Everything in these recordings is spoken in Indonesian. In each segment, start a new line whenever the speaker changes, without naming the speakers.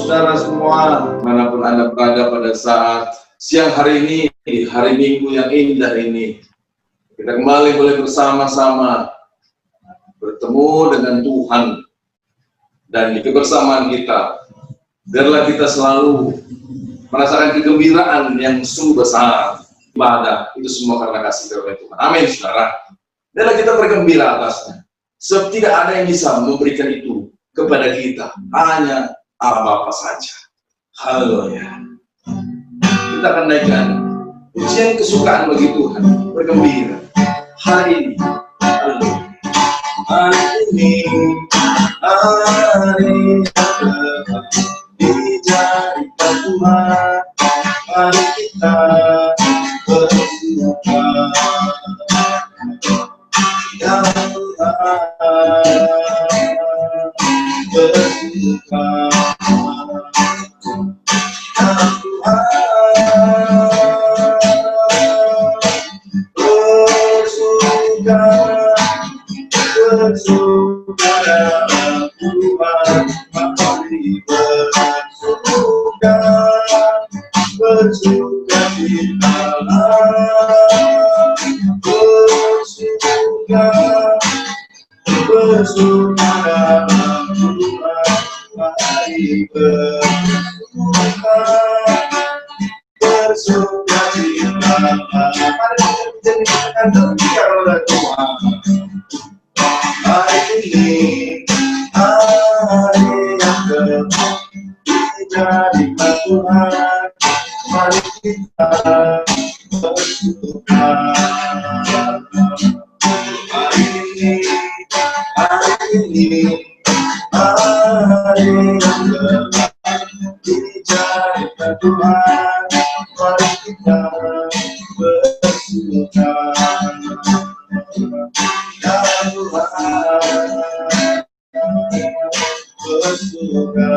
saudara semua, manapun Anda berada pada saat siang hari ini, di hari Minggu yang indah ini. Kita kembali boleh bersama-sama bertemu dengan Tuhan. Dan di kebersamaan kita, biarlah kita selalu merasakan kegembiraan yang sungguh besar. Ibadah, itu semua karena kasih karunia Tuhan. Amin, saudara. Biarlah kita bergembira atasnya. Sebab tidak ada yang bisa memberikan itu kepada kita, hanya Allah Bapa saja. Haleluya. Kita akan naikkan pujian kesukaan bagi Tuhan, bergembira hari ini. Haleluya. Hari ini, hari dijadikan Tuhan, mari kita bersuka. Ya Tuhan, bersuka. Ya Tuhan, bersuka dalam Tuhan, mari bersuka, bersuka di dalam, bersuka, bersuka dalam Tuhan, mari bersuka, bersuka di dalam. Mari kita menjadikan dunia oleh Tuhan. Hari ini, hari yang keempat, dijadikan Tuhan, mari kita bersuka. Hari ini, hari yang keempat, dijadikan Tuhan, mari kita bersuka. Ya Tuhan, bersuka.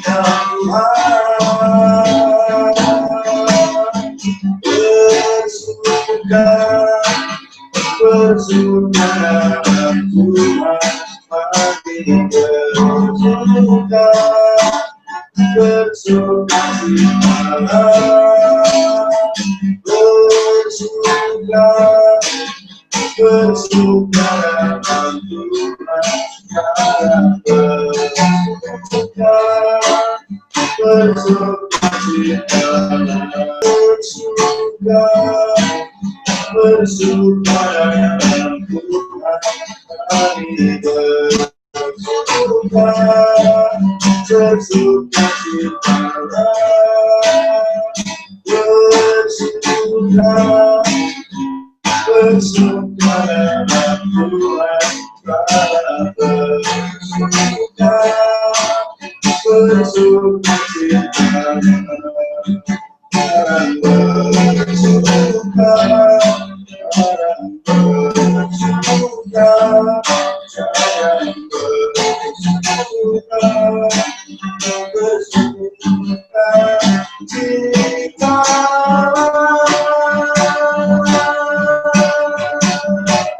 Ya Tuhan, bersuka, bersuka dalam Tuhan, mari bersuka, bersuka di dalam, bersuka, bersuka dalam Tuhan, sekarang bersuka, bersuka di dalam, bersuka, bersuka dalam Tuhan, mari bersuka, bersuka di dalam, bersuka, bersuka dalam Tuhan, sekarang bersuka, bersuka di dalam, sekarang bersuka, sekarang bersuka, sekarang bersuka, bersuka di dalam.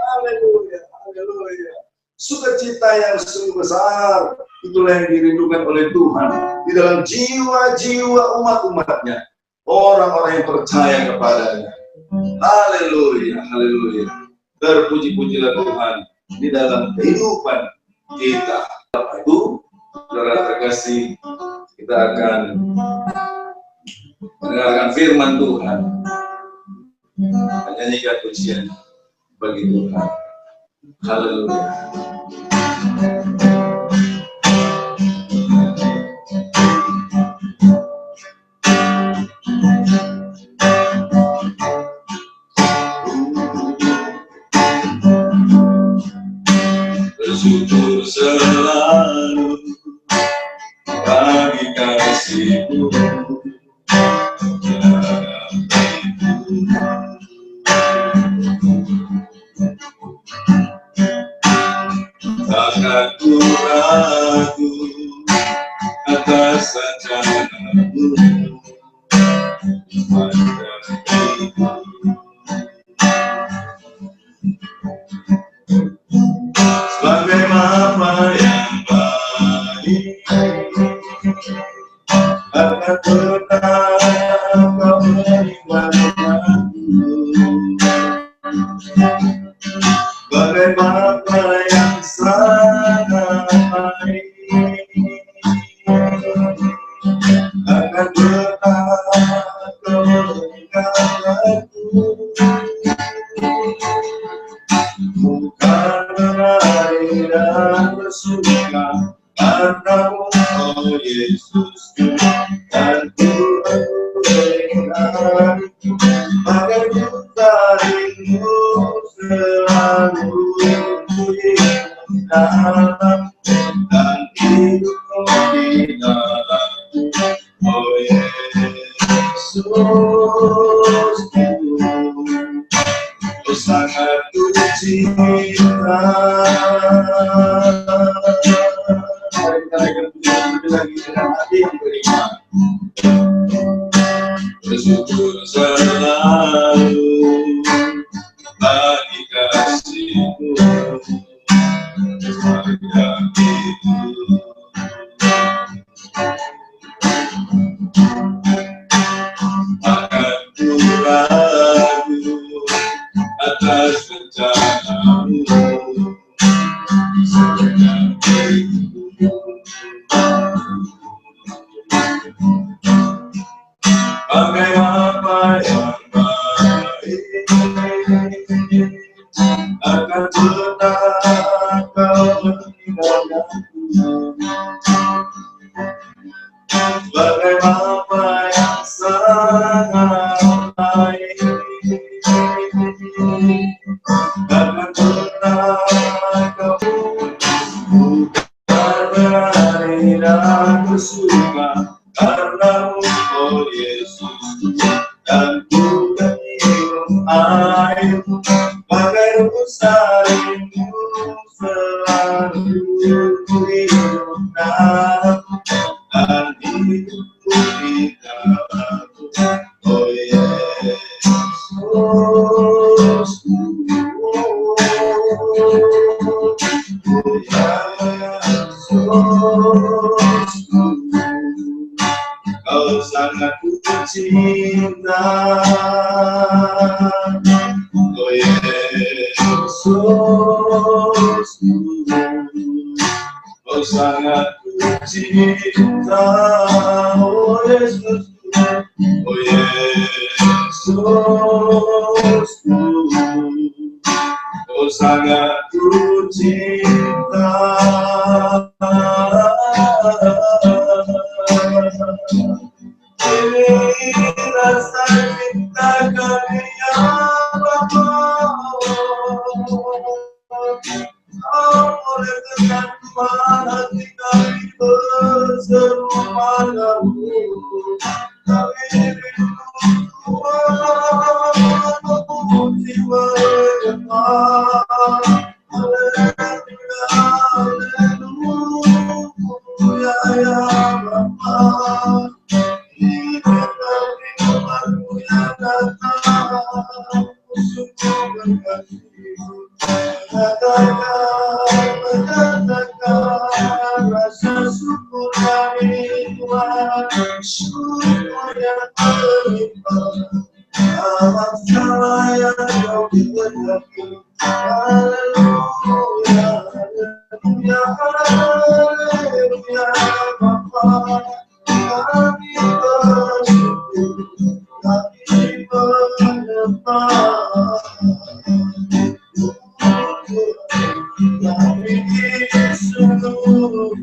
Haleluya, haleluya. Sukacita yang sungguh besar, itulah yang dirindukan oleh Tuhan di dalam jiwa-jiwa umat-umatnya, orang-orang yang percaya kepadanya. Haleluya, haleluya. Terpuji-pujilah Tuhan di dalam kehidupan kita. Itu, saudara terkasih, kita akan mendengarkan firman Tuhan, menyanyikan pujian bagi Tuhan. Haleluya. Bersyukur selalu bagi kasih-Mu dalam hidup. Takkan ku ragu atas rencana-Mu pada hidup. Sebagai Bapa yang baik, bagai Bapa yang sangat baik, akan pernah Kau meninggalkanku, bukan berlari dan bersuka karena-Mu, oh Yesus, dan Tuhan berikan bagai putarimu selalu hidup dalam dan hidupku di dalam, oh Yesus, Kau sangat ku cinta. Mari kita naikkan pujian lagi dengan hati yang beriman. Bersyukur selalu bagi kasih-Mu sepanjang hidup. Akan ku ragu atas rencana-Mu sepanjang hidup. Bagai Bapa yang baik, akan pernah Kau meninggalkanku, bagai Bapa yang sangat baik, akan pernah Kau bukan berlari dan bersuka karena-Mu, oh Yesus, dan ku minum air bagai rumput sarimu selalu hidup dalam dan hidupku di dalam-Mu, oh Yesus, Kau sangat ku cinta, oh Yesus, Kau sangat ku cinta, oh Yesus, oh Yesus, Kau sangat ku cinta. Ini rasa cinta kami ya Bapa, Kau boleh tekan hati kami berseru padamu, kami rindu Tuhan, jiwa depan. Haleluya, haleluya ya Bapa. Hidup-Mu yang datang, syukur berkati-Mu, menyatakan rasa syukur kami Tuhan, syukur yang berlimpah, amat segala yang Kau berkati. Haleluya, haleluya, haleluya Bapa. Kami bersyukur, kami menyembah, kami disungguh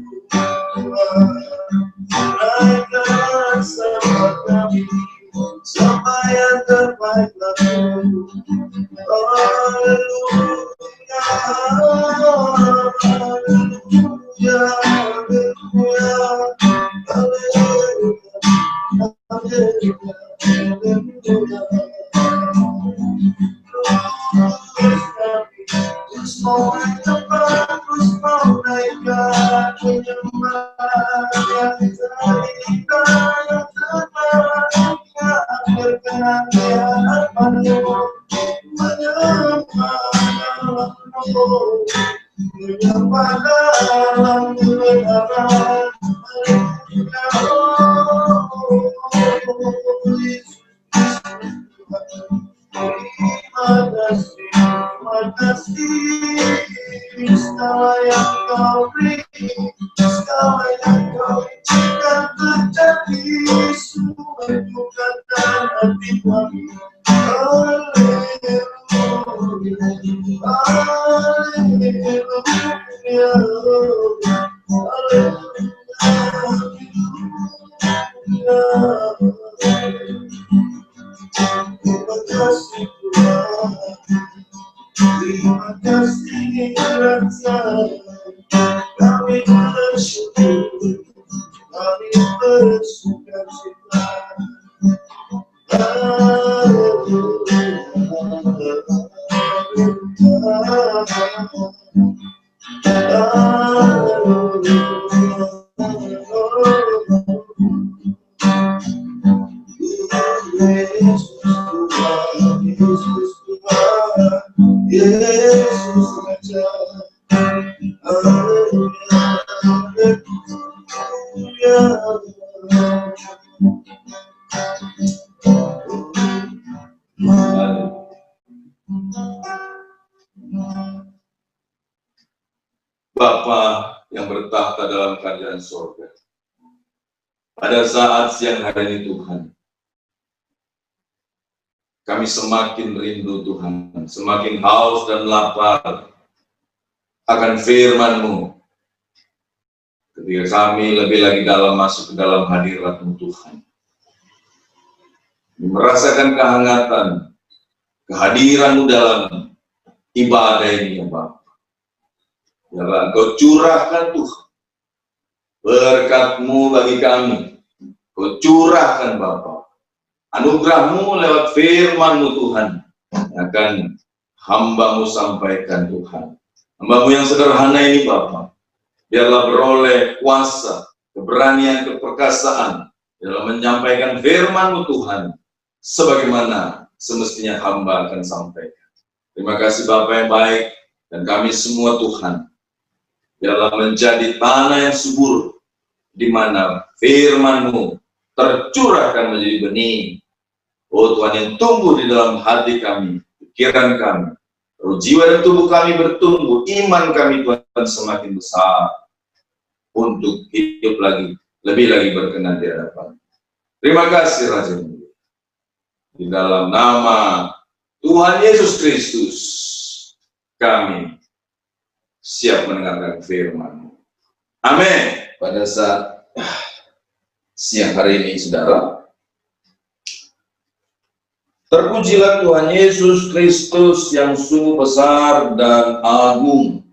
naikkan sembah kami, sembah yang terbaik laku. Haleluya, haleluya, haleluya, Terima kasih. kasih, segala yang kau beri, segala yang kau izinkan terjadi, semua bukan hati kami. Haleluya, terima kasih Tuhan, terima kasih rasa, kami bersyukur, kami bersukacita. Yesus saja. Bapa yang bertahta dalam kerajaan surga, pada saat siang hari ini Tuhan, kami semakin rindu Tuhan, semakin haus dan lapar akan firman-Mu. Ketika kami lebih lagi masuk ke dalam hadirat-Mu Tuhan, merasakan kehangatan, kehadiran-Mu dalam ibadah ini ya Bapa. Ya Engkau curahkan Tuhan berkat-Mu bagi kami. Kau curahkan Bapa anugerah-Mu lewat firman-Mu Tuhan, akan hamba-Mu sampaikan Tuhan. Hamba-Mu yang sederhana ini Bapa, biarlah beroleh kuasa, keberanian, keperkasaan dalam menyampaikan firman-Mu Tuhan, sebagaimana semestinya hamba akan sampaikan. Terima kasih Bapa yang baik, dan kami semua Tuhan, biarlah menjadi tanah yang subur, di mana firman-Mu tercurahkan menjadi benih. Oh Tuhan, yang tumbuh di dalam hati kami, pikiran kami, roh jiwa dan tubuh kami bertumbuh, iman kami Tuhan semakin besar, untuk hidup lagi, lebih lagi berkenan di hadapan. Terima kasih Raja Mulia. Di dalam nama Tuhan Yesus Kristus, kami siap mendengarkan firman-Mu. Amin. Pada saat siang hari ini, saudara, terpujilah Tuhan Yesus Kristus yang sungguh besar dan agung,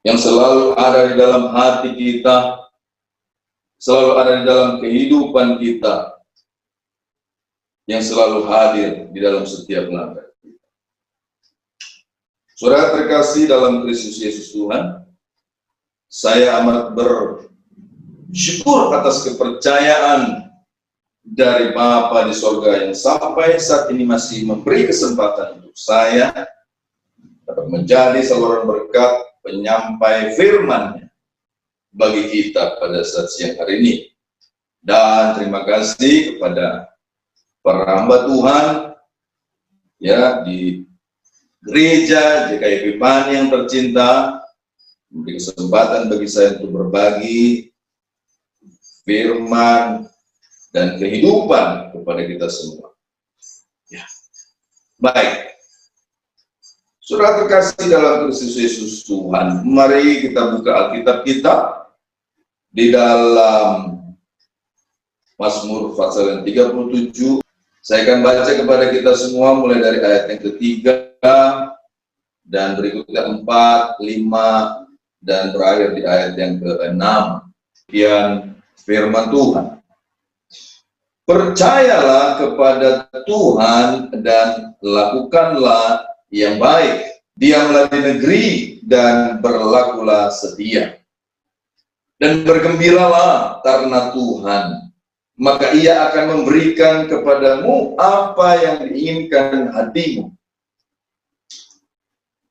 yang selalu ada di dalam hati kita, selalu ada di dalam kehidupan kita, yang selalu hadir di dalam setiap langkah kita. Saudara terkasih dalam Kristus Yesus Tuhan, saya amat bersyukur atas kepercayaan dari Bapa di sorga yang sampai saat ini masih memberi kesempatan untuk saya dapat menjadi saluran berkat penyampai firman-Nya bagi kita pada saat siang hari ini. Dan terima kasih kepada para hamba Tuhan ya di gereja GKI Epifani yang tercinta, memberi kesempatan bagi saya untuk berbagi firman dan kehidupan kepada kita semua. Ya. Baik, saudara terkasih dalam Kristus Yesus Tuhan, mari kita buka Alkitab kita di dalam Mazmur pasal yang 37. Saya akan baca kepada kita semua mulai dari ayat yang ketiga dan berikutnya 4, 5, dan berakhir di ayat yang ke-6. Sekian firman Tuhan. Percayalah kepada Tuhan dan lakukanlah yang baik. Diamlah di negeri dan berlakulah setia. Dan bergembiralah karena Tuhan, maka Ia akan memberikan kepadamu apa yang diinginkan hatimu.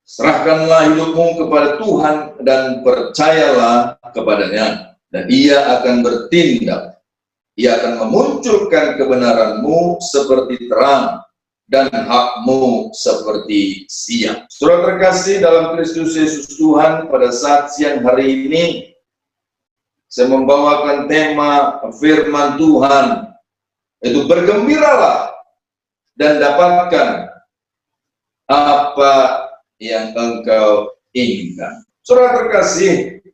Serahkanlah hidupmu kepada Tuhan dan percayalah kepadanya, dan Ia akan bertindak. Ia akan memunculkan kebenaranmu seperti terang dan hakmu seperti siang. Saudara terkasih dalam Kristus Yesus Tuhan, pada saat siang hari ini saya membawakan tema firman Tuhan, itu bergembiralah dan dapatkan apa yang engkau inginkan. Saudara terkasih,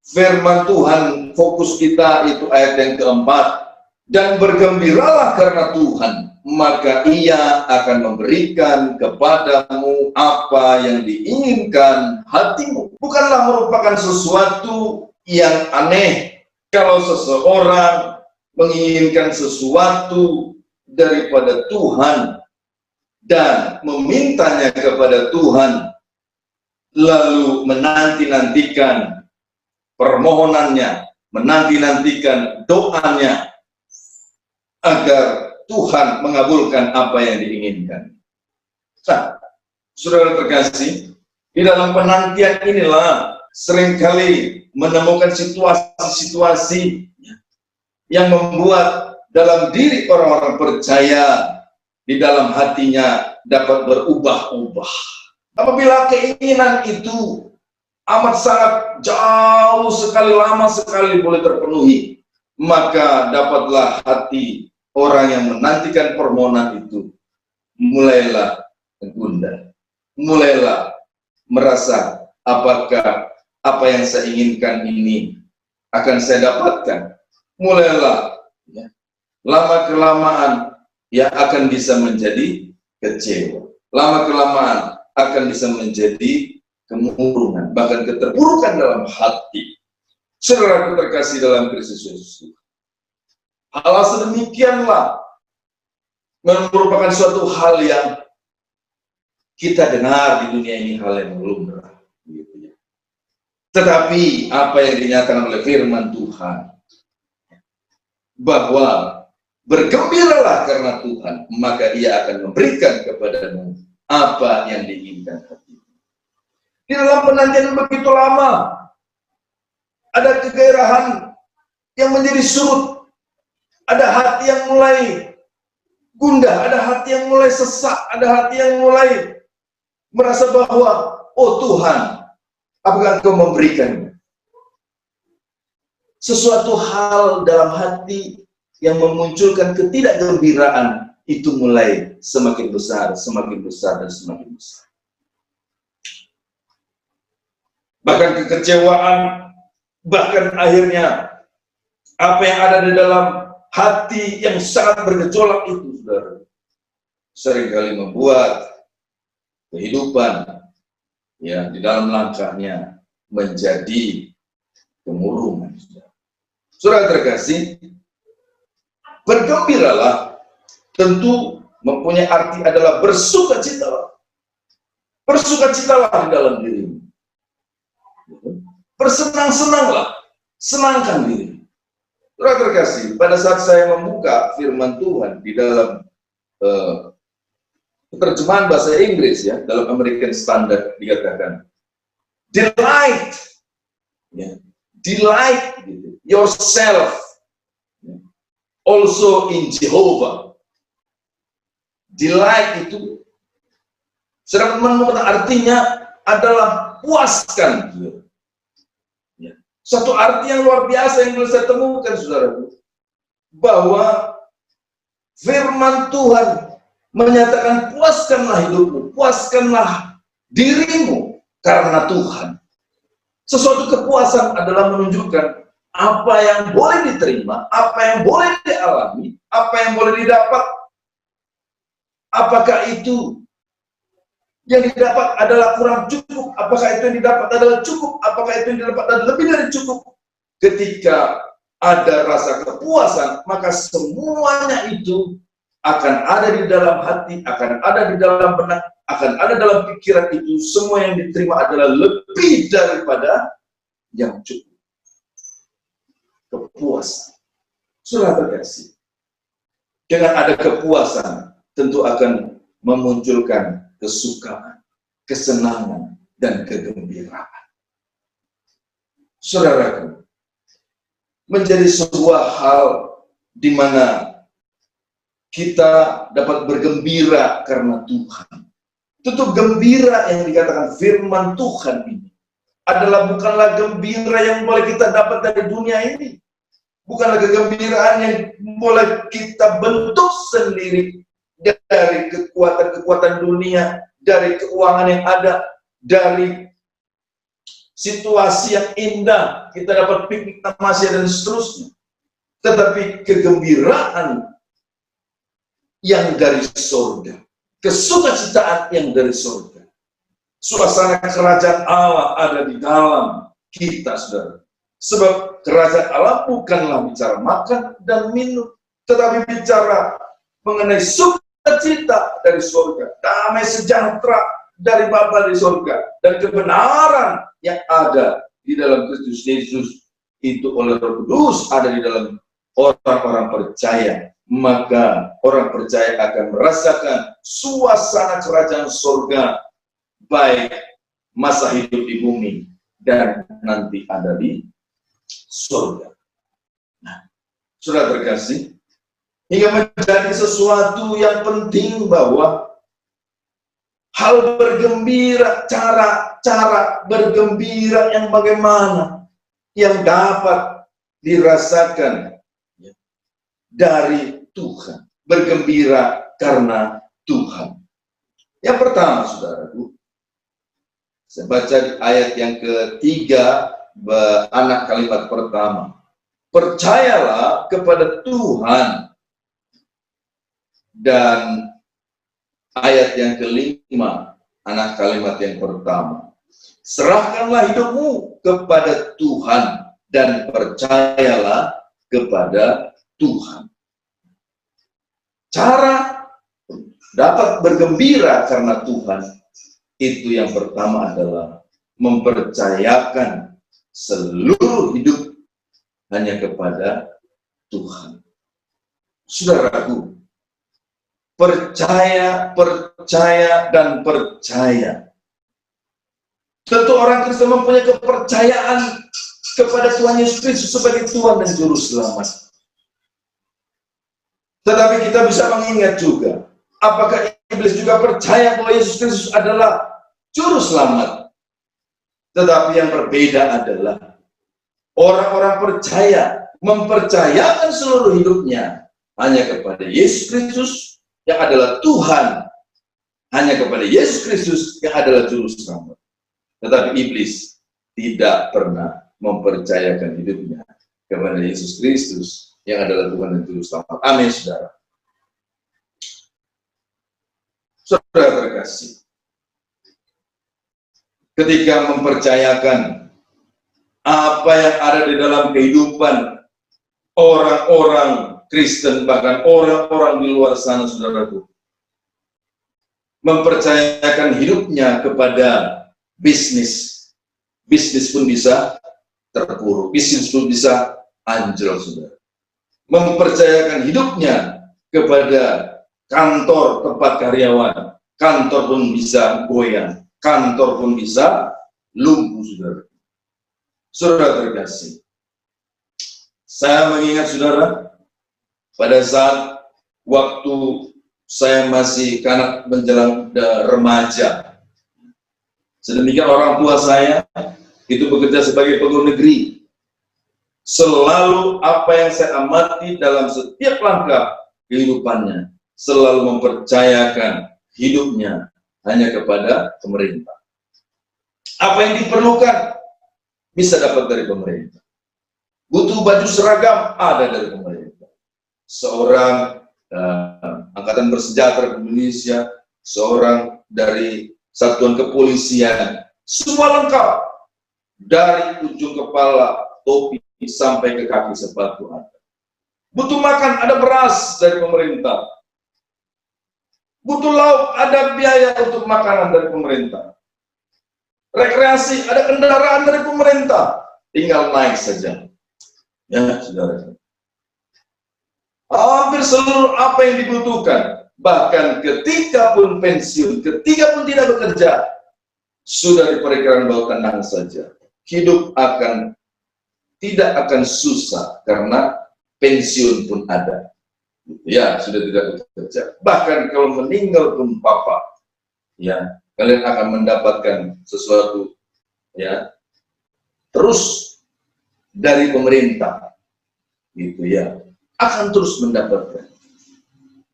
firman Tuhan fokus kita itu ayat yang keempat, dan bergembiralah karena Tuhan, maka Ia akan memberikan kepadamu apa yang diinginkan hatimu. Bukanlah merupakan sesuatu yang aneh kalau seseorang menginginkan sesuatu daripada Tuhan dan memintanya kepada Tuhan, lalu menanti-nantikan permohonannya, menanti-nantikan doanya agar Tuhan mengabulkan apa yang diinginkan. Nah, saudara terkasih, di dalam penantian inilah seringkali menemukan situasi-situasi yang membuat dalam diri orang-orang percaya di dalam hatinya dapat berubah-ubah. Apabila keinginan itu amat sangat jauh sekali, lama sekali boleh terpenuhi, maka dapatlah hati orang yang menantikan permohonan itu mulailah gundah, mulailah merasa apakah apa yang saya inginkan ini akan saya dapatkan. Mulailah lama-kelamaan ya akan bisa menjadi kecewa, lama-kelamaan akan bisa menjadi kemurungan, bahkan keterpurukan dalam hati. Saudara terkasih dalam Kristus Yesus, hal sedemikianlah merupakan suatu hal yang kita dengar di dunia ini, hal yang lumrah. Tetapi apa yang dinyatakan oleh firman Tuhan, bahwa bergembiralah karena Tuhan, maka Ia akan memberikan kepadamu apa yang diinginkan hati. Di dalam penantian begitu lama, ada kegairahan yang menjadi surut, ada hati yang mulai gundah, ada hati yang mulai sesak, ada hati yang mulai merasa bahwa, oh Tuhan, apakah Engkau memberikan sesuatu hal dalam hati yang memunculkan ketidakgembiraan, itu mulai semakin besar, semakin besar, dan semakin besar. Bahkan kekecewaan, bahkan akhirnya apa yang ada di dalam hati yang sangat bergejolak itu, saudara, seringkali membuat kehidupan ya di dalam langkahnya menjadi kemurungan. Saudara terkasih, bergembiralah tentu mempunyai arti adalah bersukacitalah. Bersukacitalah di dalam dirimu. Bersenang-senanglah, senangkan diri. Saudara terkasih, pada saat saya membuka firman Tuhan di dalam terjemahan bahasa Inggris ya, dalam American Standard dikatakan delight, ya, delight gitu, yourself also in Jehovah. Delight itu sedang menemukan artinya adalah puaskan gitu. Satu arti yang luar biasa yang belum saya temukan, saudaraku, bahwa firman Tuhan menyatakan puaskanlah hidupmu, puaskanlah dirimu karena Tuhan. Sesuatu kepuasan adalah menunjukkan apa yang boleh diterima, apa yang boleh dialami, apa yang boleh didapat. Apakah itu yang didapat adalah kurang cukup? Apakah itu yang didapat adalah cukup? Apakah itu yang didapat adalah lebih dari cukup? Ketika ada rasa kepuasan, maka semuanya itu akan ada di dalam hati, akan ada di dalam benak, akan ada dalam pikiran itu. Semua yang diterima adalah lebih daripada yang cukup. Kepuasan. Saudara terkasih, dengan ada kepuasan tentu akan memunculkan kesukaan, kesenangan, dan kegembiraan. Saudaraku, menjadi sebuah hal di mana kita dapat bergembira karena Tuhan. Tutup gembira yang dikatakan firman Tuhan ini bukanlah gembira yang boleh kita dapat dari dunia ini. Bukanlah kegembiraan yang boleh kita bentuk sendiri dari kekuatan-kekuatan dunia, dari keuangan yang ada, dari situasi yang indah, kita dapat piknik tamasya dan seterusnya. Tetapi kegembiraan yang dari surga, kesukacitaan yang dari surga, suasana kerajaan Allah ada di dalam kita, saudara. Sebab kerajaan Allah bukanlah bicara makan dan minum, tetapi bicara mengenai sukacita dari surga, damai sejahtera dari Bapa di surga, dan kebenaran yang ada di dalam Kristus Yesus itu oleh Roh Kudus ada di dalam orang-orang percaya. Maka orang percaya akan merasakan suasana kerajaan surga, baik masa hidup di bumi dan nanti ada di surga. Nah, sudah terkasih, hingga menjadi sesuatu yang penting bahwa hal bergembira, cara bergembira yang bagaimana yang dapat dirasakan dari Tuhan, bergembira karena Tuhan. Yang pertama, saudaraku, saya baca di ayat yang ketiga, anak kalimat pertama, percayalah kepada Tuhan. Dan ayat yang kelima, anak kalimat yang pertama, serahkanlah hidupmu kepada Tuhan dan percayalah kepada Tuhan. Cara dapat bergembira karena Tuhan itu yang pertama adalah mempercayakan seluruh hidup hanya kepada Tuhan. Saudaraku, percaya, dan percaya. Tentu orang Kristen mempunyai kepercayaan kepada Tuhan Yesus Kristus sebagai Tuhan dan Juru Selamat. Tetapi kita bisa mengingat juga, apakah iblis juga percaya bahwa Yesus Kristus adalah Juru Selamat? Tetapi yang berbeda adalah orang-orang percaya mempercayakan seluruh hidupnya hanya kepada Yesus Kristus yang adalah Tuhan, hanya kepada Yesus Kristus yang adalah Juru Selamat. Tetapi iblis tidak pernah mempercayakan hidupnya kepada Yesus Kristus yang adalah Tuhan dan Juru Selamat. Amin, saudara. Saudara terkasih, ketika mempercayakan apa yang ada di dalam kehidupan orang-orang Kristen, bahkan orang-orang di luar sana, saudaraku, mempercayakan hidupnya kepada bisnis pun bisa terpuruk, bisnis pun bisa anjlok, saudara. Mempercayakan hidupnya kepada kantor tempat karyawan, kantor pun bisa goyang, kantor pun bisa lumpuh, saudara. Saudara terkasih, saya mengingat saudara, pada saat waktu saya masih kanak menjelang remaja, sedemikian orang tua saya itu bekerja sebagai pegawai negeri. Selalu apa yang saya amati dalam setiap langkah kehidupannya, selalu mempercayakan hidupnya hanya kepada pemerintah. Apa yang diperlukan bisa dapat dari pemerintah. Butuh baju seragam ada dari pemerintah. Seorang angkatan bersenjata Indonesia, seorang dari satuan kepolisian, semua lengkap dari ujung kepala, topi sampai ke kaki sepatu ada. Butuh makan, ada beras dari pemerintah. Butuh lauk, ada biaya untuk makanan dari pemerintah. Rekreasi, ada kendaraan dari pemerintah. Tinggal naik saja. Ya, saudara. Hampir seluruh apa yang dibutuhkan. Bahkan ketika pun pensiun, ketika pun tidak bekerja, sudah diperkirakan bahwa tenang saja. Hidup tidak akan susah karena pensiun pun ada. Ya, sudah tidak bekerja. Bahkan kalau meninggal pun Papa, ya, kalian akan mendapatkan sesuatu, ya, terus dari pemerintah, gitu ya, akan terus mendapatkan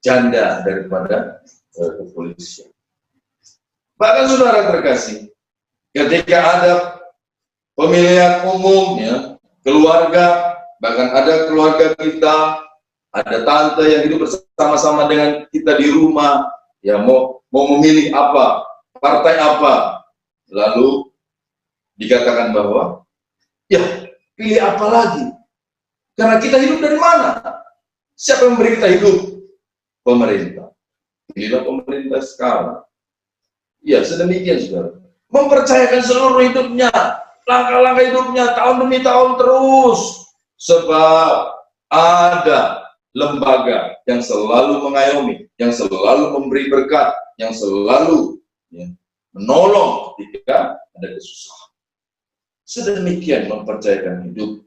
janda daripada kepolisian. Bahkan saudara terkasih, ketika ada pemilihan umum, ya, keluarga, bahkan ada keluarga kita, ada tante yang hidup bersama-sama dengan kita di rumah, ya, mau memilih apa, partai apa, lalu dikatakan bahwa, ya, pilih apa lagi? Karena kita hidup dari mana? Siapa yang memberi kita hidup? Pemerintah. Pilihlah pemerintah sekarang. Ya, sedemikian saudara. Mempercayakan seluruh hidupnya, langkah-langkah hidupnya, tahun demi tahun terus. Sebab ada lembaga yang selalu mengayomi, yang selalu memberi berkat, yang selalu, ya, menolong ketika ada kesusahan. Sedemikian mempercayakan hidup.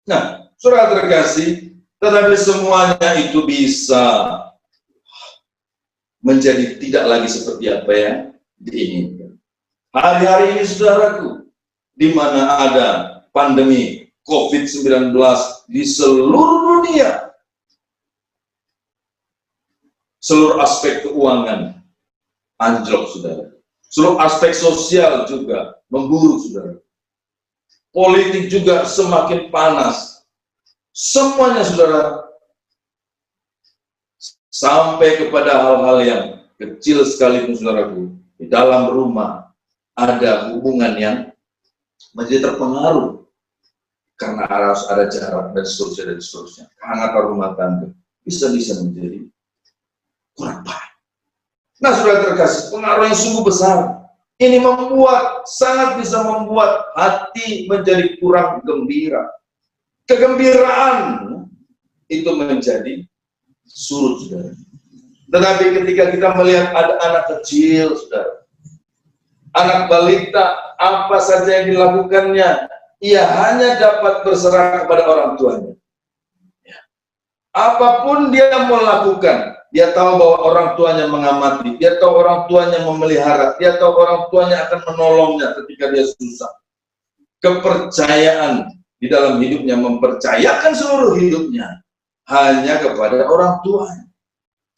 Nah, saudara terkasih, tetapi semuanya itu bisa menjadi tidak lagi seperti apa yang diinginkan. Hari-hari ini saudaraku, di mana ada pandemi COVID-19 di seluruh dunia, seluruh aspek keuangan anjlok saudara, seluruh aspek sosial juga memburuk saudara, politik juga semakin panas, semuanya saudara, sampai kepada hal-hal yang kecil sekalipun saudaraku, di dalam rumah ada hubungan yang menjadi terpengaruh karena harus ada jarak dan seterusnya. Kehangatan rumah tangga bisa-bisa menjadi kurang baik. Nah, saudara terkasih, pengaruh yang sungguh besar. Ini sangat bisa membuat hati menjadi kurang gembira. Kegembiraan itu menjadi surut, saudara. Tetapi ketika kita melihat ada anak kecil, saudara, anak balita, apa saja yang dilakukannya, ia hanya dapat berserah kepada orang tuanya. Ya. Apapun dia mau lakukan, dia tahu bahwa orang tuanya mengamati, dia tahu orang tuanya memelihara, dia tahu orang tuanya akan menolongnya ketika dia susah. Kepercayaan di dalam hidupnya, mempercayakan seluruh hidupnya hanya kepada orang tuanya.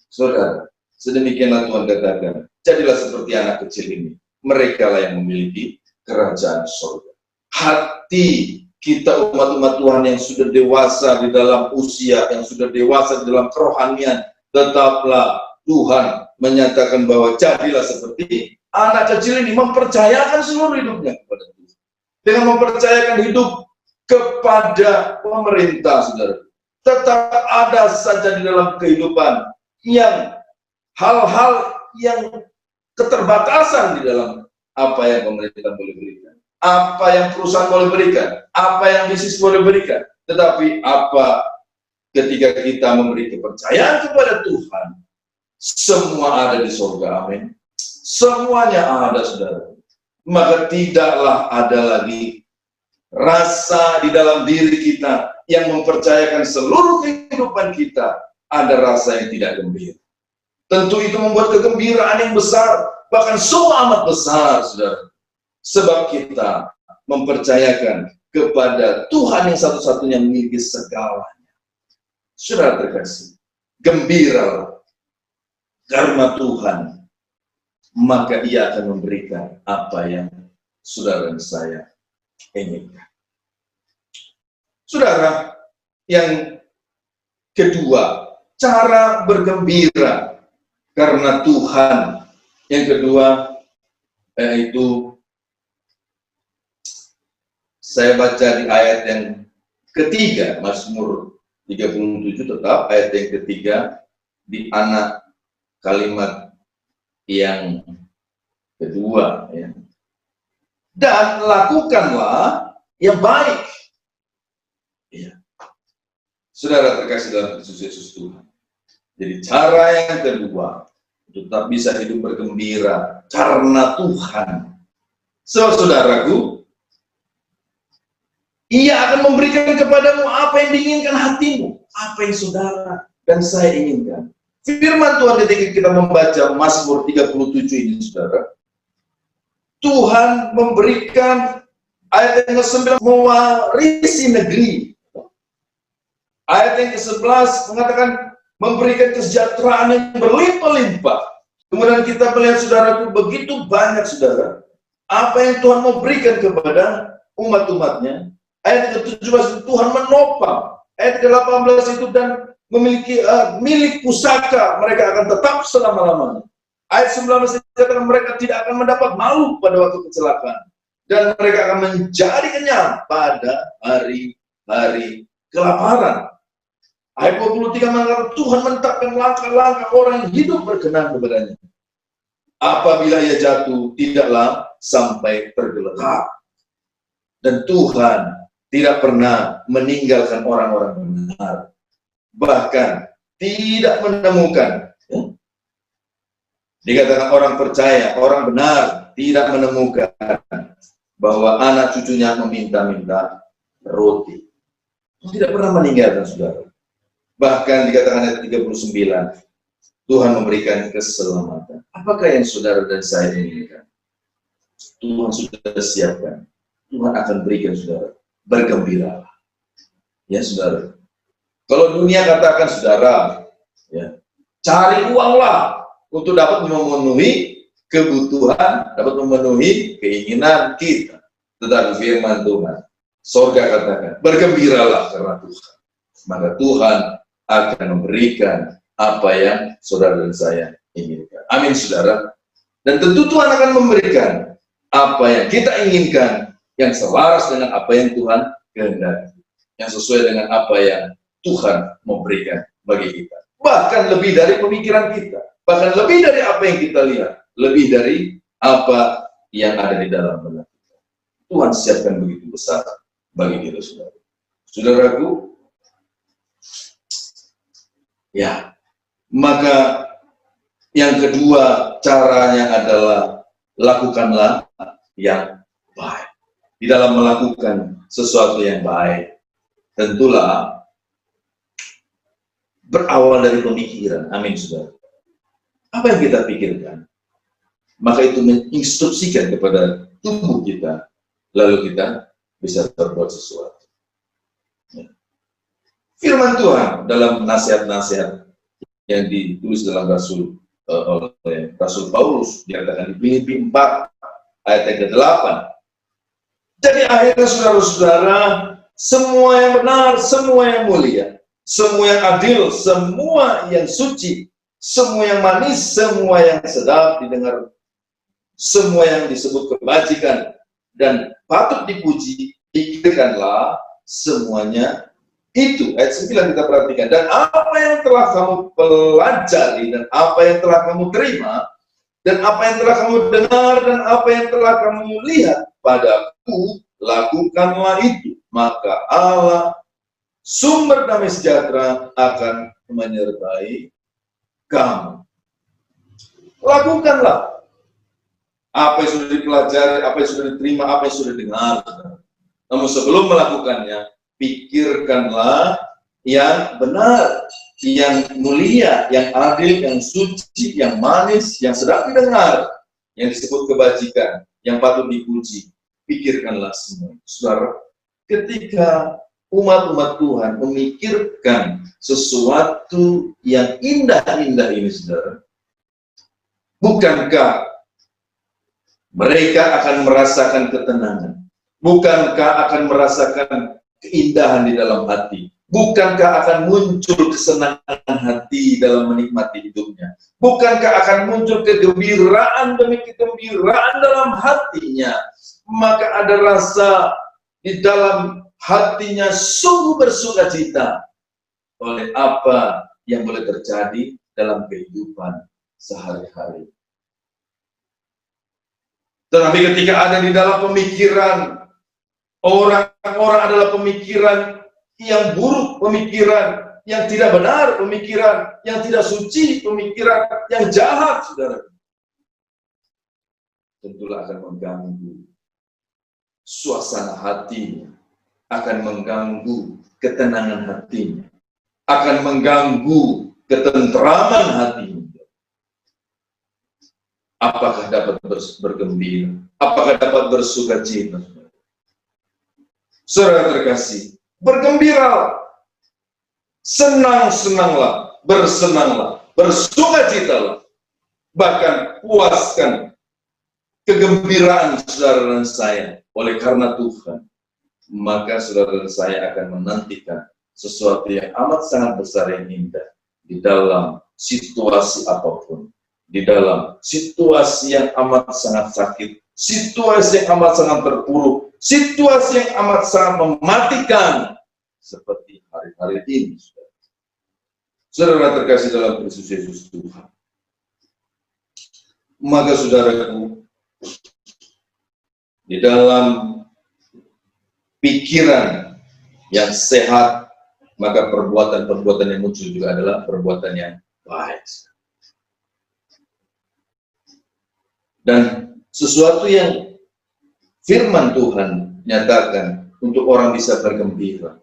Saudara, sedemikianlah Tuhan katakan, jadilah seperti anak kecil ini. Mereka lah yang memiliki kerajaan surga. Hati kita umat-umat Tuhan yang sudah dewasa di dalam usia, yang sudah dewasa di dalam kerohanian, tetaplah Tuhan menyatakan bahwa jadilah seperti anak kecil ini, mempercayakan seluruh hidupnya kepada Tuhan. Dengan mempercayakan hidup kepada pemerintah, saudara. Tetap ada saja di dalam kehidupan yang hal-hal yang keterbatasan di dalam apa yang pemerintah boleh berikan, apa yang perusahaan boleh berikan, apa yang bisnis boleh berikan. Tetapi apa ketika kita memberi kepercayaan kepada Tuhan, semua ada di surga, amin. Semuanya ada, saudara. Maka tidaklah ada lagi rasa di dalam diri kita yang mempercayakan seluruh kehidupan kita ada rasa yang tidak gembira. Tentu itu membuat kegembiraan yang besar, bahkan sungguh amat besar, saudara. Sebab kita mempercayakan kepada Tuhan yang satu-satunya memiliki segalanya. Saudara terkasih, gembiralah karena Tuhan, maka Ia akan memberikan apa yang saudara dan saya inginkan. Saudara, yang kedua, cara bergembira karena Tuhan. Yang kedua, yaitu saya baca di ayat yang ketiga, Mazmur 37, tetap ayat yang ketiga, di anak kalimat yang kedua, ya. Dan lakukanlah yang baik. Ya. Saudara terkasih dalam Kristus Yesus Tuhan. Jadi cara yang kedua, tetap bisa hidup bergembira karena Tuhan. Saudaraku, Ia akan memberikan kepadamu apa yang diinginkan hatimu. Apa yang saudara dan saya inginkan. Firman Tuhan ketika kita membaca Mazmur 37 ini, saudara, Tuhan memberikan ayat yang ke-9 mewarisi negeri. Ayat yang ke-11 mengatakan memberikan kesejahteraan yang berlimpah-limpah. Kemudian kita melihat, saudaraku, begitu banyak, saudara, apa yang Tuhan mau berikan kepada umat-umatnya. Ayat ke-17, Tuhan menopang. Ayat ke-18 itu, dan memiliki milik pusaka, mereka akan tetap selama-lamanya. Ayat 19 dikatakan mereka tidak akan mendapat malu pada waktu kecelakaan, dan mereka akan menjadi kenyang pada hari-hari kelaparan. Ayat 23 mengatakan Tuhan menetapkan langkah-langkah orang yang hidup berkenan kepadanya. Apabila ia jatuh, tidaklah sampai tergeletak. Dan Tuhan tidak pernah meninggalkan orang-orang benar. Bahkan tidak menemukan. Dikatakan orang percaya, orang benar tidak menemukan bahwa anak cucunya meminta-minta roti. Tidak pernah meninggalkan, saudara. Bahkan dikatakan ayat 39, Tuhan memberikan keselamatan. Apakah yang saudara dan saya inginkan? Tuhan sudah siapkan. Tuhan akan berikan, saudara. Bergembiralah. Ya, saudara. Kalau dunia katakan, saudara, ya, cari uanglah untuk dapat memenuhi kebutuhan, dapat memenuhi keinginan kita. Tetapi firman Tuhan, surga katakan, bergembiralah karena Tuhan. Maka Tuhan akan memberikan apa yang saudara dan saya inginkan. Amin, saudara. Dan tentu Tuhan akan memberikan apa yang kita inginkan, yang selaras dengan apa yang Tuhan kehendaki, yang sesuai dengan apa yang Tuhan memberikan bagi kita. Bahkan lebih dari pemikiran kita. Bahkan lebih dari apa yang kita lihat, lebih dari apa yang ada di dalam benak kita. Tuhan siapkan begitu besar bagi kita, saudara. Saudaraku, ya, maka yang kedua caranya adalah lakukanlah yang baik. Di dalam melakukan sesuatu yang baik, tentulah berawal dari pemikiran. Amin, saudara. Apa yang kita pikirkan, maka itu menginstruksikan kepada tubuh kita, lalu kita bisa berbuat sesuatu. Firman Tuhan dalam nasihat-nasihat yang ditulis dalam oleh Rasul Paulus, dikatakan di Filipi 4 ayat yang ke-8. Jadi akhirnya, saudara-saudara, semua yang benar, semua yang mulia, semua yang adil, semua yang suci, semua yang manis, semua yang sedap didengar, semua yang disebut kebajikan dan patut dipuji, pikirkanlah semuanya itu. Ayat 9 kita perhatikan. Dan apa yang telah kamu pelajari, dan apa yang telah kamu terima, dan apa yang telah kamu dengar, dan apa yang telah kamu lihat padaku, lakukanlah itu. Maka Allah, sumber damai sejahtera, akan menyertai kamu. Lakukanlah apa yang sudah dipelajari, apa yang sudah diterima, apa yang sudah dengar. Namun sebelum melakukannya, pikirkanlah yang benar, yang mulia, yang adil, yang suci, yang manis, yang sedap didengar, yang disebut kebajikan, yang patut dipuji. Pikirkanlah semua. Saudara, ketika umat-umat Tuhan memikirkan sesuatu yang indah-indah ini, saudara, bukankah mereka akan merasakan ketenangan? Bukankah akan merasakan keindahan di dalam hati? Bukankah akan muncul kesenangan hati dalam menikmati hidupnya? Bukankah akan muncul kegembiraan demi kegembiraan dalam hatinya? Maka ada rasa di dalam hatinya sungguh bersuka cita oleh apa yang boleh terjadi dalam kehidupan sehari-hari. Tetapi ketika ada di dalam pemikiran orang-orang adalah pemikiran yang buruk, pemikiran yang tidak benar, pemikiran yang tidak suci, pemikiran yang jahat, saudara, tentulah akan mengganggu suasana hatinya, akan mengganggu ketenangan hatinya. akan mengganggu ketentraman hatimu. Apakah dapat bergembira? Apakah dapat bersukacita? Saudara terkasih, bergembira, senang-senanglah, bersenanglah, bersukacitalah, bahkan puaskan kegembiraan saudara dan saya oleh karena Tuhan. Maka saudara dan saya akan menantikan sesuatu yang amat sangat besar yang indah di dalam situasi apapun, di dalam situasi yang amat sangat sakit, situasi yang amat sangat terpuruk, situasi yang amat sangat mematikan seperti hari-hari ini. Saudara terkasih dalam Kristus Yesus Tuhan, maka saudaraku, di dalam pikiran yang sehat, maka perbuatan-perbuatan yang muncul juga adalah perbuatan yang baik. Dan sesuatu yang firman Tuhan nyatakan untuk orang bisa bergembira,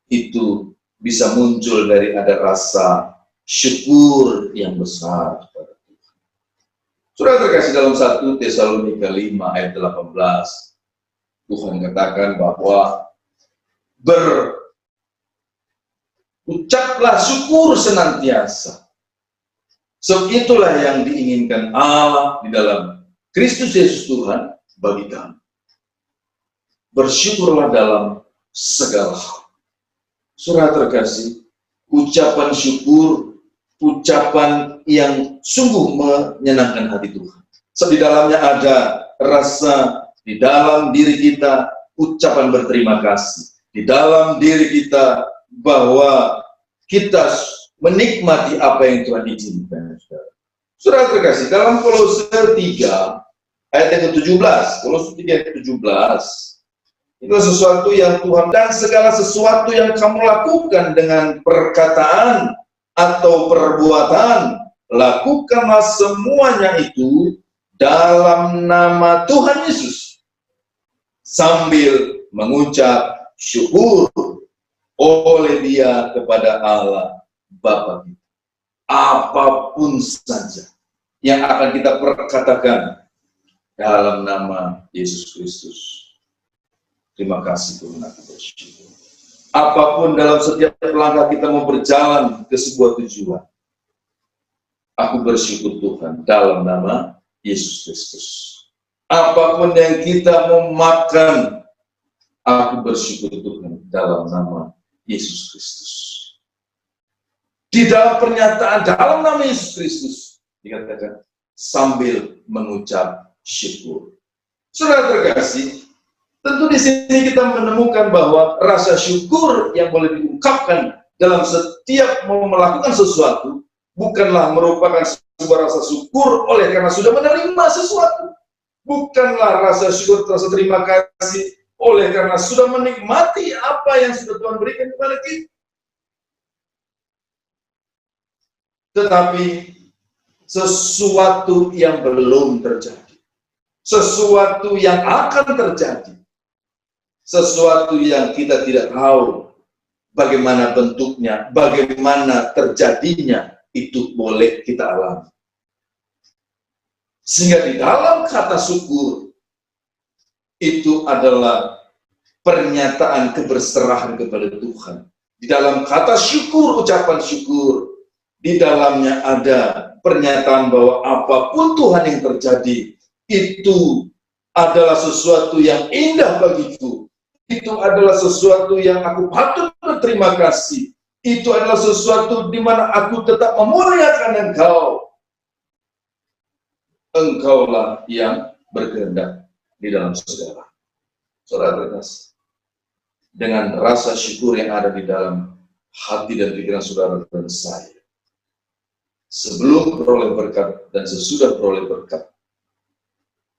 itu bisa muncul dari ada rasa syukur yang besar kepada Tuhan. Saudara terkasih, dalam 1 Tesalonika 5 ayat 18, Tuhan katakan bahwa berucaplah syukur senantiasa. Sebab itulah yang diinginkan Allah di dalam Kristus Yesus Tuhan bagi kami. Bersyukurlah dalam segala hal. Saudara terkasih, ucapan syukur, ucapan yang sungguh menyenangkan hati Tuhan. Sebab di dalamnya ada rasa, di dalam diri kita ucapan berterima kasih, di dalam diri kita bahwa kita menikmati apa yang Tuhan izinkan. Saudara terkasih, dalam Kolose 3 ayat yang ke-17, Kolose 3 ayat 17, itu sesuatu yang Tuhan, dan segala sesuatu yang kamu lakukan dengan perkataan atau perbuatan, lakukanlah semuanya itu dalam nama Tuhan Yesus, sambil mengucap syukur oleh Dia kepada Allah Bapa kita. Apapun saja yang akan kita perkatakan dalam nama Yesus Kristus. Terima kasih Tuhan, aku bersyukur. Apapun dalam setiap langkah kita mau berjalan ke sebuah tujuan, aku bersyukur Tuhan dalam nama Yesus Kristus. Apapun yang kita mau makan, aku bersyukur Tuhan dalam nama Yesus Kristus. Di dalam pernyataan dalam nama Yesus Kristus dikatakan sambil mengucap syukur. Saudara terkasih, tentu di sini kita menemukan bahwa rasa syukur yang boleh diungkapkan dalam setiap mau melakukan sesuatu bukanlah merupakan sebuah rasa syukur oleh karena sudah menerima sesuatu. Bukanlah rasa syukur, rasa terima kasih oleh karena sudah menikmati apa yang sudah Tuhan berikan kepada kita. Tetapi sesuatu yang belum terjadi, sesuatu yang akan terjadi, sesuatu yang kita tidak tahu bagaimana bentuknya, bagaimana terjadinya, itu boleh kita alami. Sehingga di dalam kata syukur itu adalah pernyataan keberserahan kepada Tuhan. Di dalam kata syukur, ucapan syukur, di dalamnya ada pernyataan bahwa apapun Tuhan yang terjadi, itu adalah sesuatu yang indah bagiku. Itu adalah sesuatu yang aku patut berterima kasih. Itu adalah sesuatu di mana aku tetap memuliakan Engkau. Engkaulah yang berkehendak di dalam segala. Saudara terkasih, dengan rasa syukur yang ada di dalam hati dan pikiran saudara dan saya, sebelum peroleh berkat dan sesudah peroleh berkat,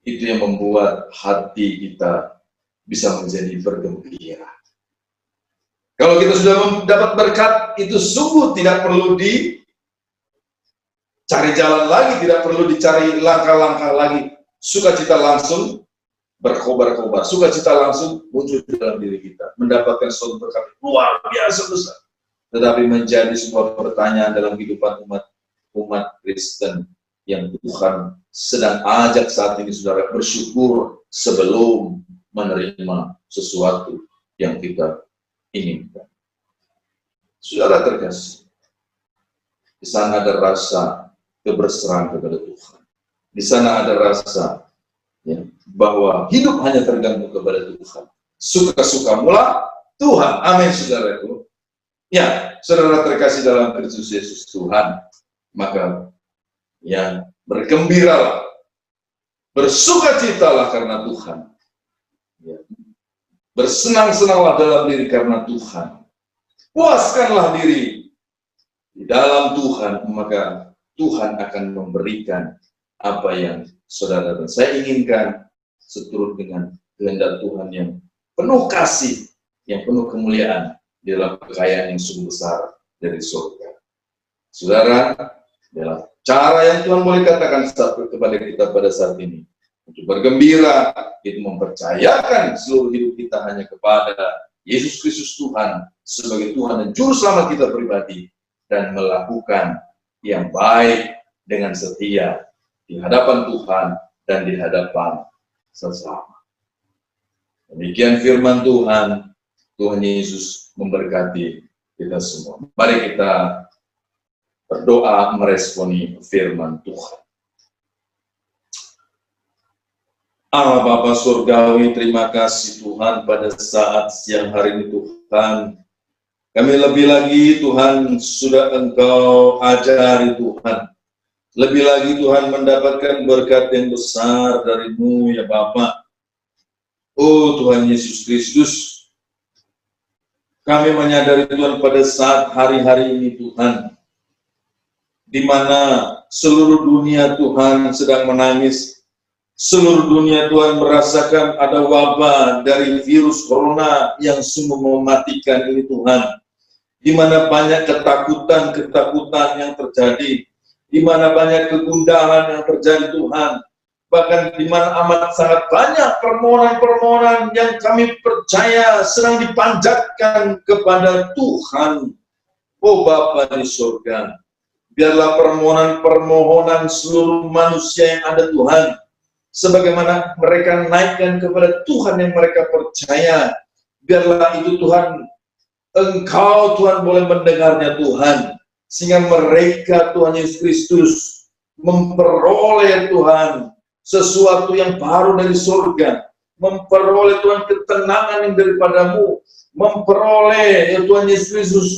itu yang membuat hati kita bisa menjadi bergembira. Kalau kita sudah mendapat berkat, itu sungguh tidak perlu dicari jalan lagi, tidak perlu dicari langkah-langkah lagi. Sukacita langsung berkobar-kobar, sukacita langsung muncul di dalam diri kita, mendapatkan suatu berkat luar biasa besar. tetapi menjadi sebuah pertanyaan dalam kehidupan umat Kristen yang Tuhan sedang ajak saat ini, saudara, bersyukur sebelum menerima sesuatu yang kita inginkan. Saudara terkasih, di sana ada rasa keberseraan kepada Tuhan. Di sana ada rasa ya, bahwa hidup hanya tergantung kepada Tuhan. Suka-suka mula Tuhan. Amin, saudaraku. Ya, saudara terkasih dalam Kristus Yesus Tuhan, maka ya bergembiralah, bersukacitalah karena Tuhan. Ya. Bersenang-senanglah dalam diri karena Tuhan. Puaskanlah diri di dalam Tuhan, maka Tuhan akan memberikan apa yang saudara dan saya inginkan seturut dengan kehendak Tuhan yang penuh kasih, yang penuh kemuliaan di dalam kekayaan yang sungguh besar dari surga. Saudara, adalah cara yang Tuhan boleh katakan kepada kita pada saat ini. Untuk bergembira, itu mempercayakan seluruh hidup kita hanya kepada Yesus Kristus Tuhan sebagai Tuhan dan Juru Selamat kita pribadi, dan melakukan yang baik dengan setia di hadapan Tuhan dan di hadapan sesama. Demikian firman Tuhan. Tuhan Yesus memberkati kita semua. Mari kita berdoa meresponi firman Tuhan. Allah Bapa Surgawi, terima kasih Tuhan pada saat siang hari ini Tuhan. Kami lebih lagi Tuhan sudah Engkau ajari Tuhan. Lebih lagi Tuhan mendapatkan berkat yang besar dari-Mu ya Bapa. Oh Tuhan Yesus Kristus, kami menyadari Tuhan pada saat hari-hari ini Tuhan, di mana seluruh dunia Tuhan sedang menangis, seluruh dunia Tuhan merasakan ada wabah dari virus corona yang sungguh mematikan ini Tuhan, di mana banyak ketakutan yang terjadi, di mana banyak kegundahan yang terjadi Tuhan, bahkan di mana amat sangat banyak permohonan-permohonan yang kami percaya sedang dipanjatkan kepada Tuhan. Oh Bapa di surga, biarlah permohonan-permohonan seluruh manusia yang ada Tuhan, sebagaimana mereka naikkan kepada Tuhan yang mereka percaya, biarlah itu Tuhan, Engkau Tuhan boleh mendengarnya Tuhan, sehingga mereka Tuhan Yesus Kristus memperoleh Tuhan sesuatu yang baru dari surga, memperoleh Tuhan ketenangan yang daripada-Mu, memperoleh ya Tuhan Yesus Kristus,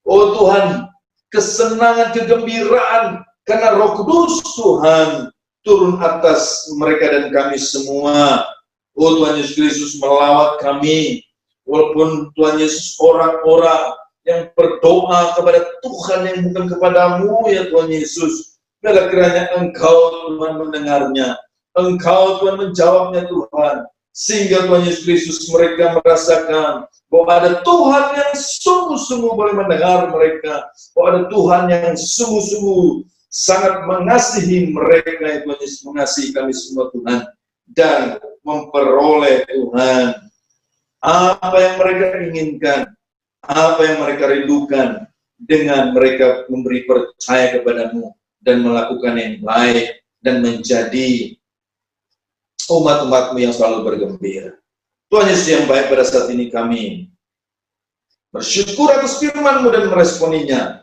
oh Tuhan, kesenangan, kegembiraan, karena Roh Kudus Tuhan turun atas mereka dan kami semua. Oh Tuhan Yesus Kristus melawat kami, walaupun Tuhan Yesus orang-orang yang berdoa kepada Tuhan yang bukan kepada-Mu ya Tuhan Yesus, biarlah kiranya Engkau Tuhan mendengarnya, Engkau Tuhan menjawabnya Tuhan, sehingga Tuhan Yesus Kristus mereka merasakan bahwa ada Tuhan yang sungguh-sungguh boleh mendengar mereka, bahwa ada Tuhan yang sungguh-sungguh sangat mengasihi mereka, yang Tuhan Yesus mengasihi kami semua Tuhan, dan memperoleh Tuhan apa yang mereka inginkan, apa yang mereka rindukan, dengan mereka memberi percaya kepada-Mu dan melakukan yang baik dan menjadi umat-umat-Mu yang selalu bergembira. Tuhan Yesus yang baik, pada saat ini kami bersyukur atas firman-Mu dan meresponinya.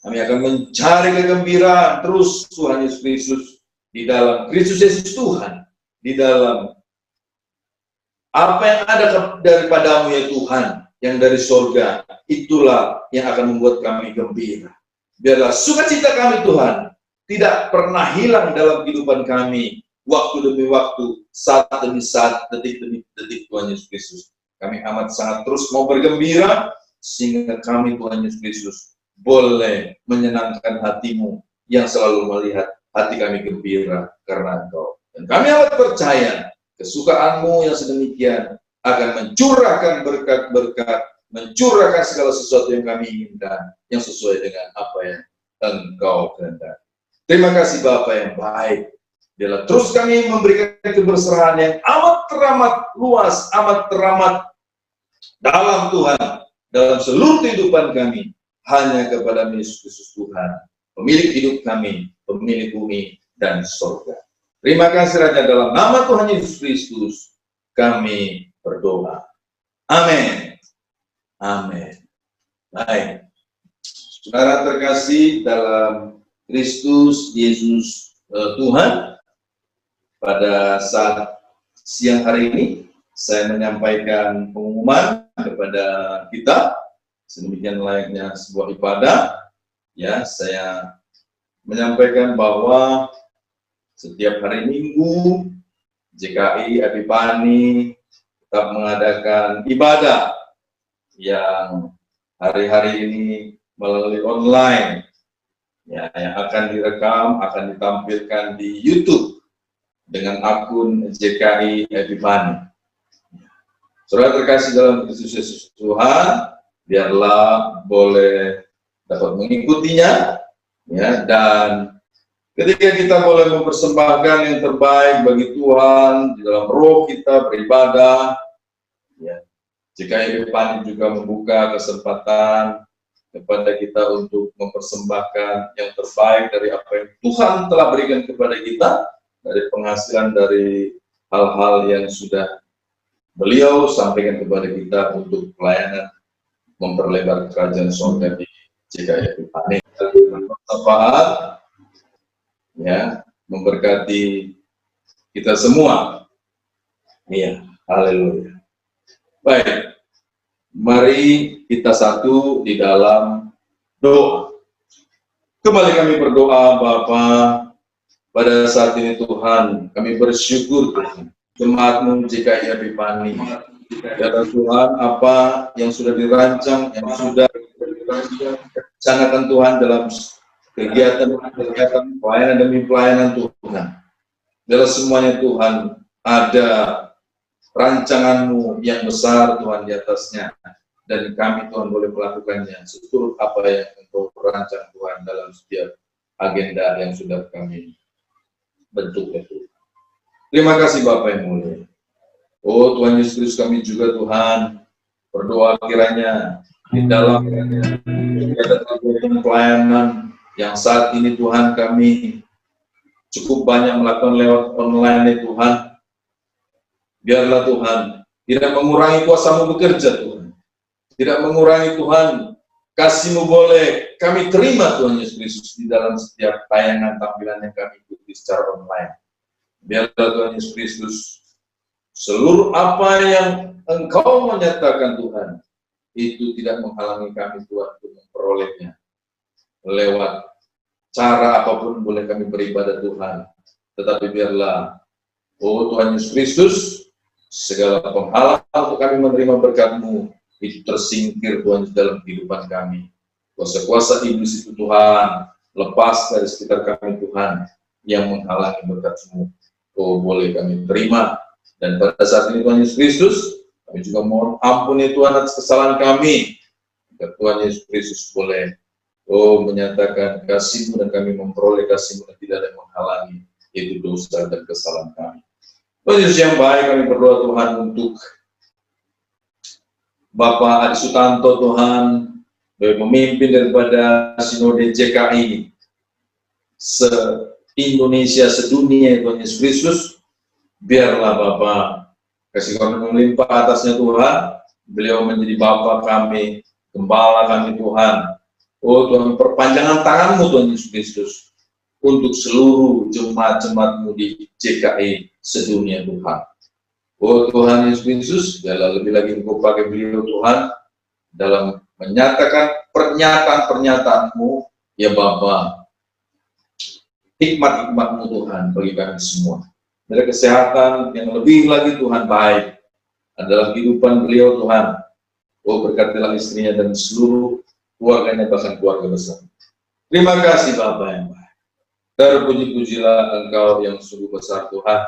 Kami akan mencari kegembiraan terus Tuhan Yesus Kristus, di dalam Kristus Yesus Tuhan, di dalam apa yang ada daripada-Mu ya Tuhan, yang dari surga, itulah yang akan membuat kami gembira. Biarlah sukacita kami Tuhan tidak pernah hilang dalam kehidupan kami, waktu demi waktu, saat demi saat, detik demi detik Tuhan Yesus Kristus. Kami amat sangat terus mau bergembira, sehingga kami Tuhan Yesus Kristus boleh menyenangkan hati-Mu yang selalu melihat hati kami gembira karena Engkau. Dan kami amat percaya kesukaan-Mu yang sedemikian akan mencurahkan berkat-berkat, mencurahkan segala sesuatu yang kami inginkan, yang sesuai dengan apa yang Engkau kehendaki. Terima kasih Bapa yang baik. Biarlah terus kami memberikan keberserahan yang amat teramat luas, amat teramat dalam Tuhan,
dalam seluruh kehidupan kami hanya kepada Yesus Kristus Tuhan, pemilik hidup kami, pemilik bumi dan surga. Terima kasih Raja, dalam nama Tuhan Yesus Kristus kami berdoa. Amin. Amin. Baik. Saudara terkasih dalam Kristus Yesus Tuhan, pada saat siang hari ini saya menyampaikan pengumuman kepada kita, sedemikian layaknya sebuah ibadah. Ya, saya menyampaikan bahwa setiap hari Minggu JKI Epifani tetap mengadakan ibadah yang hari-hari ini melalui online, ya, yang akan direkam, akan ditampilkan di YouTube dengan akun JKI Epifani. Saudara terkasih dalam Kristus Yesus Tuhan, biarlah boleh dapat mengikutinya, ya, dan ketika kita boleh mempersembahkan yang terbaik bagi Tuhan di dalam roh kita beribadah, ya, JKI Epifani juga membuka kesempatan kepada kita untuk mempersembahkan yang terbaik dari apa yang Tuhan telah berikan kepada kita, dari penghasilan dari hal-hal yang sudah beliau sampaikan kepada kita untuk pelayanan memperlebar kerajaan surga di JKI Epifani. Bermanfaat, ya, memberkati kita semua. Iya, haleluya. Baik, mari kita satu di dalam doa. Kembali kami berdoa, Bapa. Pada saat ini Tuhan, kami bersyukur Tuhan, jemaat-Mu JKI Epifani. Ya Tuhan, apa yang sudah dirancang, yang sudah direncanakan Tuhan dalam kegiatan pelayanan demi pelayanan Tuhan. Dalam semuanya Tuhan, ada rancangan-Mu yang besar Tuhan di atasnya. Dan kami Tuhan boleh melakukannya seturut apa yang Engkau rancang Tuhan dalam setiap agenda yang sudah kami bentuk itu. Terima kasih Bapa yang mulia. Oh Tuhan Yesus Kristus, kami juga Tuhan berdoa kiranya di dalam kegiatan pelayanan yang saat ini Tuhan kami cukup banyak melakukan lewat online Tuhan. Biarlah Tuhan tidak mengurangi kuasa-Mu bekerja Tuhan. Tidak mengurangi Tuhan, kasih-Mu boleh kami terima Tuhan Yesus Kristus di dalam setiap tayangan tampilan yang kami ikuti secara online. Biarlah Tuhan Yesus Kristus, seluruh apa yang Engkau menyatakan Tuhan, itu tidak menghalangi kami Tuhan untuk memperolehnya. Lewat cara apapun boleh kami beribadah Tuhan. Tetapi biarlah, oh Tuhan Yesus Kristus, segala penghalang untuk kami menerima berkat-Mu, itu tersingkir Tuhan dalam kehidupan kami. Kuasa-kuasa iblis itu Tuhan, lepas dari sekitar kami Tuhan, yang menghalangi berkat-Mu. Oh boleh kami terima. Dan pada saat ini Tuhan Yesus Kristus, kami juga mohon ampuni Tuhan atas kesalahan kami. Agar Tuhan Yesus Kristus boleh, oh menyatakan kasih-Mu dan kami memperoleh kasih-Mu dan tidak ada yang menghalangi, yaitu dosa dan kesalahan kami. Tuhan Yesus yang baik, kami berdoa Tuhan untuk Bapak Adi Sutanto Tuhan, pemimpin daripada Sinode JKI se-Indonesia, sedunia Tuhan Yesus Kristus, biarlah Bapak kasih karunia melimpah atasnya Tuhan, beliau menjadi Bapak kami, gembala kami Tuhan. Oh Tuhan, perpanjangan tangan-Mu Tuhan Yesus Kristus untuk seluruh jemaat-jemaat-Mu di JKI sedunia Tuhan. Oh Tuhan Yesus Kristus, biarlah lebih lagi Engkau pakai beliau Tuhan dalam menyatakan pernyataan-pernyataan-Mu, ya Bapa, hikmat-hikmat-Mu Tuhan bagi kami semua. Dari kesehatan yang lebih lagi Tuhan baik adalah kehidupan beliau Tuhan. Oh berkatilah istrinya dan seluruh keluarganya, bahkan keluarga besar. Terima kasih Bapa yang baik. Terpuji-pujilah Engkau yang sungguh besar Tuhan.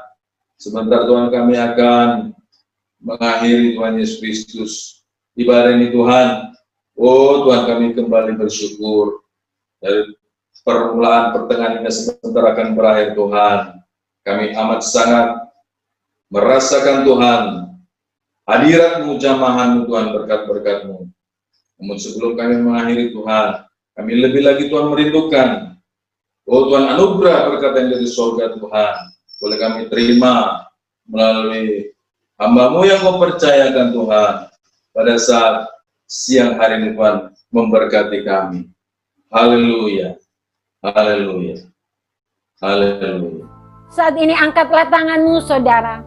Sebentar Tuhan kami akan mengakhiri Tuhan Yesus Kristus ibadah ini Tuhan. Oh Tuhan, kami kembali bersyukur dari permulaan pertengahan ini sebentar akan berakhir Tuhan. Kami amat sangat merasakan Tuhan hadirat-Mu, jamahan-Mu Tuhan, berkat-berkat-Mu. Namun sebelum kami mengakhiri Tuhan, kami lebih lagi Tuhan merindukan, oh Tuhan anugerah berkat yang dari surga Tuhan, boleh kami terima melalui hamba-Mu yang Kau percayakan Tuhan, pada saat siang hari ini Tuhan memberkati kami. Haleluya, haleluya, haleluya.
Saat ini angkatlah tanganmu, saudara.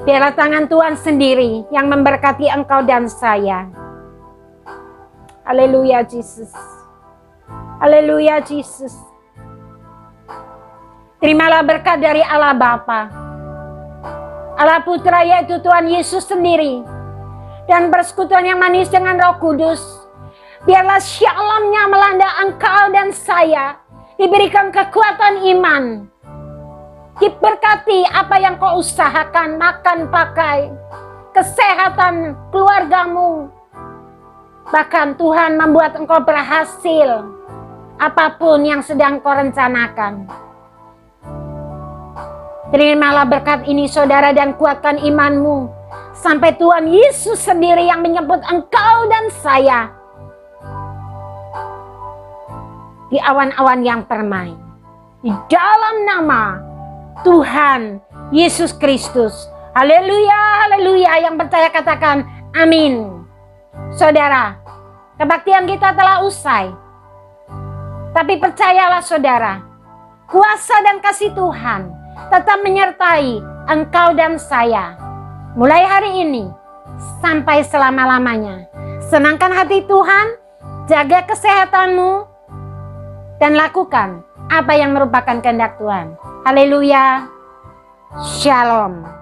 Biarlah tangan Tuhan sendiri yang memberkati engkau dan saya. Haleluya, Yesus. Haleluya, Yesus. Terimalah berkat dari Allah Bapa, Allah Putra yaitu Tuhan Yesus sendiri, dan persekutuan yang manis dengan Roh Kudus. Biarlah shalom-Nya melanda engkau dan saya. Diberikan kekuatan iman. Diberkati apa yang kau usahakan, makan, pakai, kesehatan keluargamu. Bahkan Tuhan membuat engkau berhasil apapun yang sedang kau rencanakan. Terimalah berkat ini saudara dan kuatkan imanmu. Sampai Tuhan Yesus sendiri yang menyebut engkau dan saya di awan-awan yang permai. Di dalam nama Tuhan Yesus Kristus. Haleluya, haleluya. Yang percaya katakan amin. Saudara, kebaktian kita telah usai. Tapi percayalah saudara, kuasa dan kasih Tuhan tetap menyertai engkau dan saya. Mulai hari ini sampai selama-lamanya. Senangkan hati Tuhan, jaga kesehatanmu, dan lakukan apa yang merupakan kehendak Tuhan. Haleluya. Shalom.